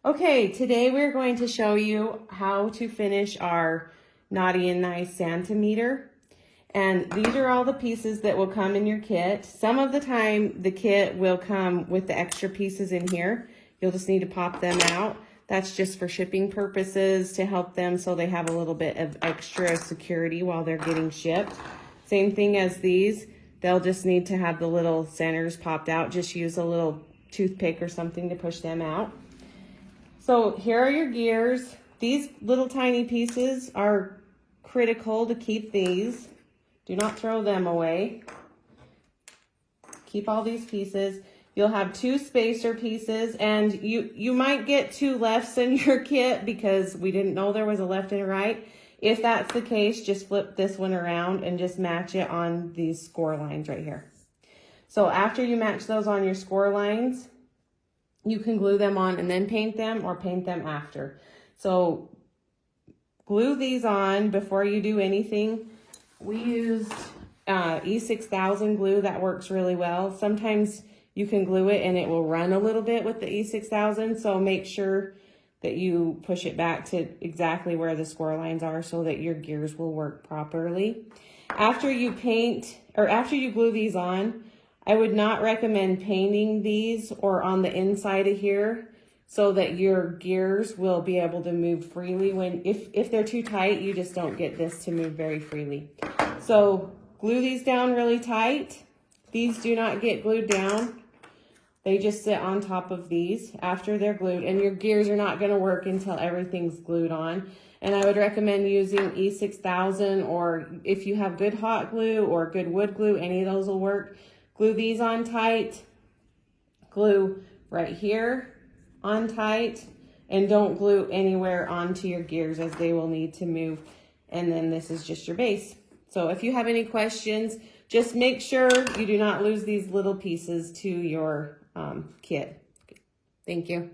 Okay, today we're going to show you how to finish our Naughty and Nice Santa meter. And these are all the pieces that will come in your kit. Some of the time the kit will come with the extra pieces in here. You'll just need to pop them out. That's just for shipping purposes to help them so they have a little bit of extra security while they're getting shipped. Same thing as these. They'll just need to have the little centers popped out. Just use a little toothpick or something to push them out. So here are your gears. These little tiny pieces are critical to keep these. Do not throw them away. Keep all these pieces. You'll have 2 spacer pieces, and you might get 2 lefts in your kit because we didn't know there was a left and a right. If that's the case, just flip this one around and just match it on these score lines right here. So after you match those on your score lines, you can glue them on and then paint them, or paint them after. So glue these on before you do anything. We used E6000 glue. That works really well. Sometimes you can glue it and it will run a little bit with the E6000, so make sure that you push it back to exactly where the score lines are so that your gears will work properly. After you paint, or after you glue these on, I would not recommend painting these or on the inside of here so that your gears will be able to move freely. If they're too tight, you just don't get this to move very freely. So glue these down really tight. These do not get glued down. They just sit on top of these after they're glued, and your gears are not gonna work until everything's glued on. And I would recommend using E6000, or if you have good hot glue or good wood glue, any of those will work. Glue these on tight, glue right here on tight, and don't glue anywhere onto your gears as they will need to move. And then this is just your base. So if you have any questions, just make sure you do not lose these little pieces to your kit. Thank you.